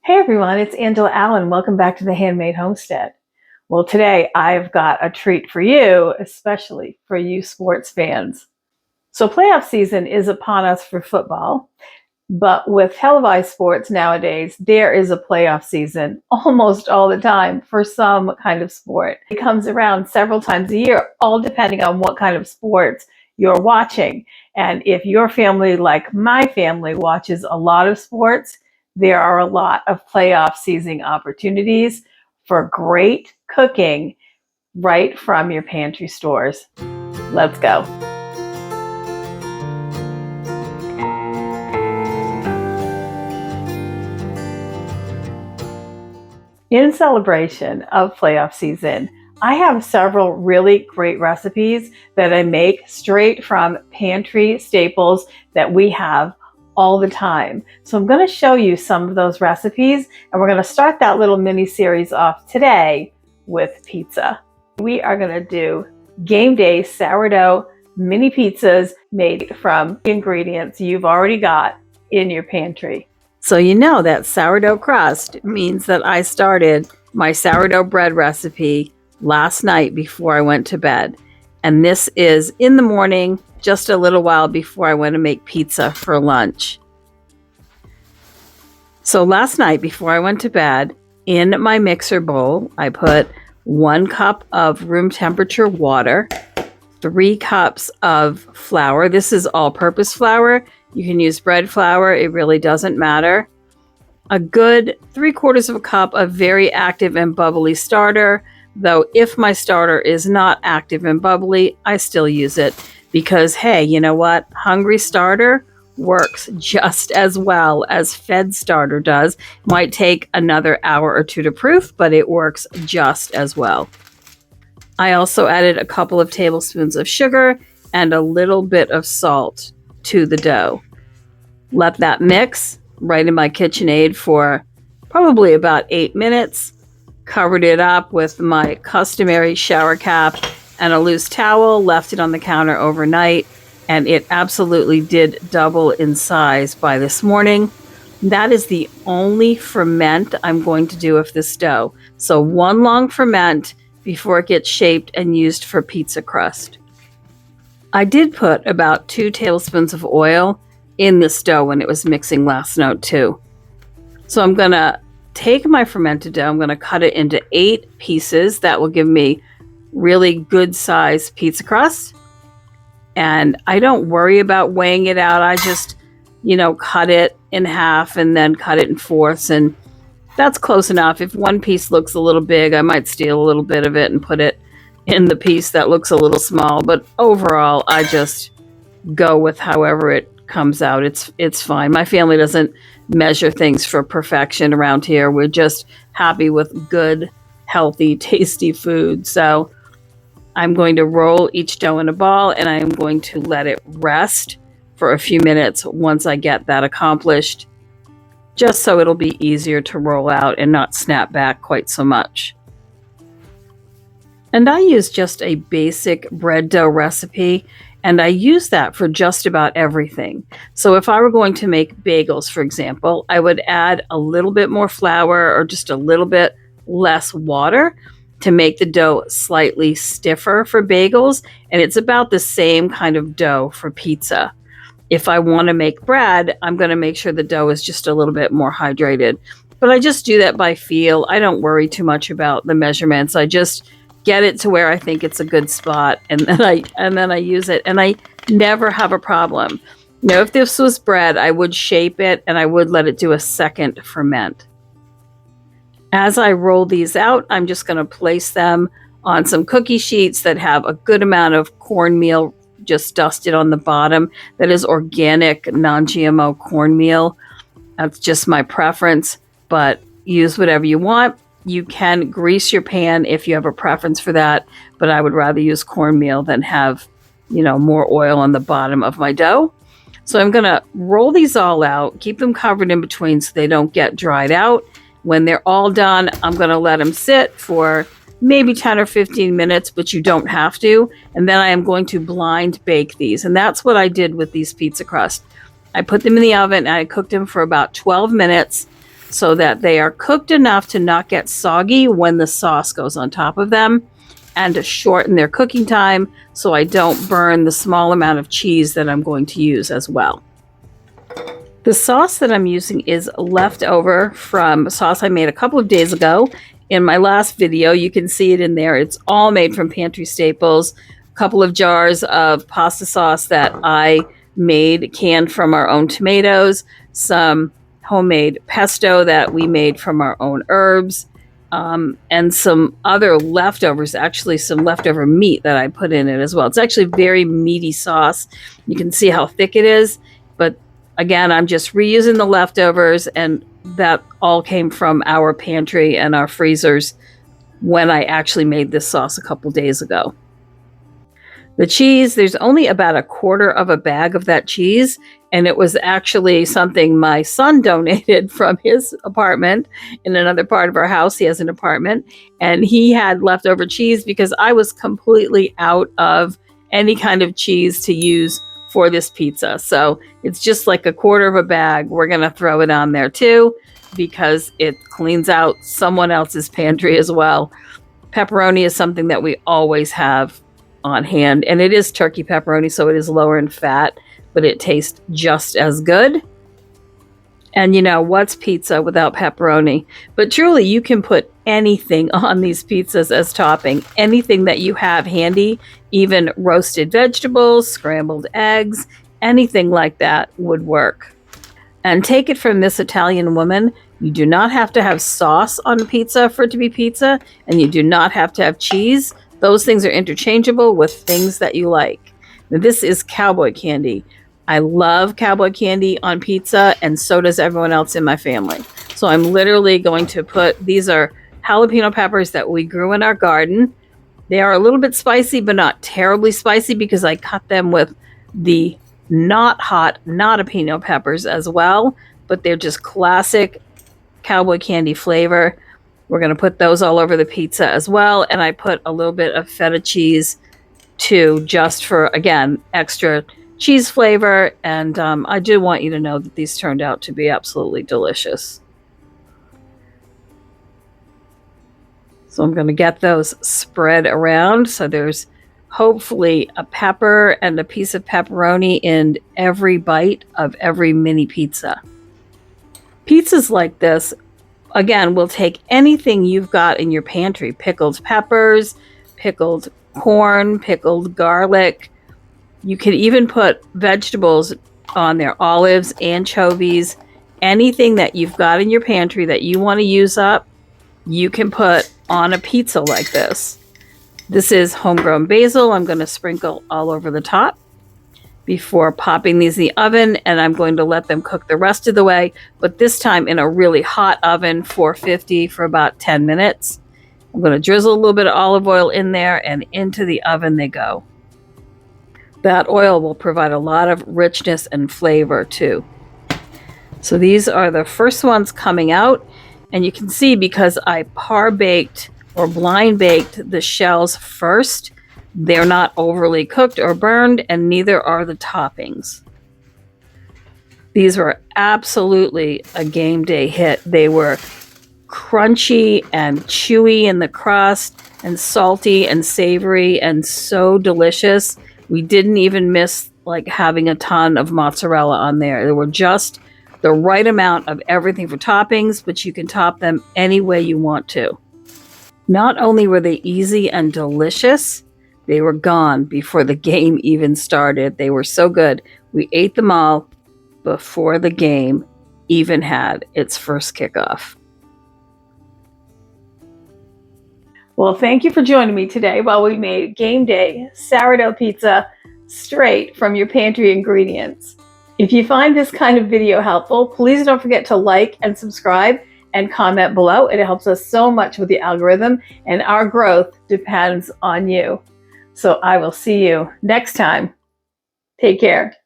Hey everyone, it's Angela Allen. Welcome back to the Handmade Homestead. Well, today I've got a treat for you, especially for you sports fans. So playoff season is upon us for football, but with televised sports nowadays, there is a playoff season almost all the time for some kind of sport. It comes around several times a year, all depending on what kind of sports you're watching. And if your family, like my family, watches a lot of sports, there are a lot of playoff season opportunities for great cooking right from your pantry stores. Let's go. In celebration of playoff season, I have several really great recipes that I make straight from pantry staples that we have all the time. So I'm going to show you some of those recipes, and we're going to start that little mini series off today with pizza. We are going to do game day sourdough mini pizzas made from ingredients you've already got in your pantry. So you know that sourdough crust means that I started my sourdough bread recipe last night before I went to bed. And this is in the morning, just a little while before I went to make pizza for lunch. So last night before I went to bed, in my mixer bowl, I put 1 cup of room temperature water, 3 cups of flour. This is all-purpose flour. You can use bread flour. It really doesn't matter. A good 3/4 cup of very active and bubbly starter, though if my starter is not active and bubbly, I still use it because, hey, you know what? Hungry starter works just as well as fed starter does. Might take another hour or two to proof, but it works just as well. I also added a couple of tablespoons of sugar and a little bit of salt to the dough. Let that mix right in my KitchenAid for probably about 8 minutes. Covered it up with my customary shower cap and a loose towel, left it on the counter overnight, and it absolutely did double in size by this morning. That is the only ferment I'm going to do of this dough. So 1 long ferment before it gets shaped and used for pizza crust. I did put about 2 tablespoons of oil in this dough when it was mixing last night too. So I'm going to take my fermented dough, I'm going to cut it into 8 pieces. That will give me really good size pizza crust. And I don't worry about weighing it out. I just, cut it in half and then cut it in fourths. And that's close enough. If one piece looks a little big, I might steal a little bit of it and put it in the piece that looks a little small. But overall, I just go with however it comes out. It's fine. My family doesn't measure things for perfection around here. We're just happy with good, healthy, tasty food. So I'm going to roll each dough in a ball and I'm going to let it rest for a few minutes once I get that accomplished, just so it'll be easier to roll out and not snap back quite so much. And I use just a basic bread dough recipe, and I use that for just about everything. So if I were going to make bagels, for example, I would add a little bit more flour or just a little bit less water to make the dough slightly stiffer for bagels. And it's about the same kind of dough for pizza. If I want to make bread, I'm going to make sure the dough is just a little bit more hydrated. But I just do that by feel. I don't worry too much about the measurements. I just get it to where I think it's a good spot, and then I use it, and I never have a problem. If this was bread, I would shape it and I would let it do a second ferment. As I roll these out, I'm just going to place them on some cookie sheets that have a good amount of cornmeal just dusted on the bottom. That is organic, non-GMO cornmeal. That's just my preference, but use whatever you want. You can grease your pan if you have a preference for that, but I would rather use cornmeal than have, more oil on the bottom of my dough. So I'm going to roll these all out, keep them covered in between so they don't get dried out. When they're all done, I'm going to let them sit for maybe 10 or 15 minutes, but you don't have to. And then I am going to blind bake these. And that's what I did with these pizza crusts. I put them in the oven and I cooked them for about 12 minutes. so that they are cooked enough to not get soggy when the sauce goes on top of them, and to shorten their cooking time so I don't burn the small amount of cheese that I'm going to use as well. The sauce that I'm using is leftover from sauce I made a couple of days ago. In my last video, you can see it in there. It's all made from pantry staples. A couple of jars of pasta sauce that I made canned from our own tomatoes, some homemade pesto that we made from our own herbs, and some other leftovers, actually some leftover meat that I put in it as well. It's actually a very meaty sauce. You can see how thick it is, but again, I'm just reusing the leftovers, and that all came from our pantry and our freezers when I actually made this sauce a couple days ago. The cheese, there's only about 1/4 of a bag of that cheese, and it was actually something my son donated from his apartment in another part of our house. He has an apartment, and he had leftover cheese because I was completely out of any kind of cheese to use for this pizza. So it's just like 1/4 of a bag. We're going to throw it on there too because it cleans out someone else's pantry as well. Pepperoni is something that we always have on hand, and it is turkey pepperoni, so it is lower in fat, but it tastes just as good. And you know, what's pizza without pepperoni? But truly, you can put anything on these pizzas as topping, anything that you have handy, even roasted vegetables, scrambled eggs, anything like that would work. And take it from this Italian woman, you do not have to have sauce on a pizza for it to be pizza, and you do not have to have cheese. Those things are interchangeable with things that you like. Now, this is Cowboy candy. I love Cowboy candy on pizza, and so does everyone else in my family. So I'm literally going to put, these are jalapeno peppers that we grew in our garden. They are a little bit spicy, but not terribly spicy because I cut them with the not hot jalapeno peppers as well, but they're just classic Cowboy candy flavor. We're going to put those all over the pizza as well. And I put a little bit of feta cheese too, just for, again, extra cheese flavor. And I do want you to know that these turned out to be absolutely delicious. So I'm going to get those spread around. So there's hopefully a pepper and a piece of pepperoni in every bite of every mini pizza. Pizzas like this, again, will take anything you've got in your pantry. Pickled peppers, pickled corn, pickled garlic. You can even put vegetables on there, olives, anchovies, anything that you've got in your pantry that you want to use up, you can put on a pizza like this. This is homegrown basil. I'm going to sprinkle all over the top before popping these in the oven, and I'm going to let them cook the rest of the way, but this time in a really hot oven, 450 for about 10 minutes. I'm going to drizzle a little bit of olive oil in there, and into the oven they go. That oil will provide a lot of richness and flavor too. So these are the first ones coming out, and you can see because I par-baked or blind baked the shells first, they're not overly cooked or burned, and neither are the toppings. These were absolutely a game day hit. They were crunchy and chewy in the crust, and salty and savory, and so delicious. We didn't even miss like having a ton of mozzarella on there. There were just the right amount of everything for toppings, but you can top them any way you want to. Not only were they easy and delicious, they were gone before the game even started. They were so good. We ate them all before the game even had its first kickoff. Well, thank you for joining me today while we made game day sourdough pizza straight from your pantry ingredients. If you find this kind of video helpful, please don't forget to like and subscribe and comment below. It helps us so much with the algorithm, and our growth depends on you. So I will see you next time. Take care.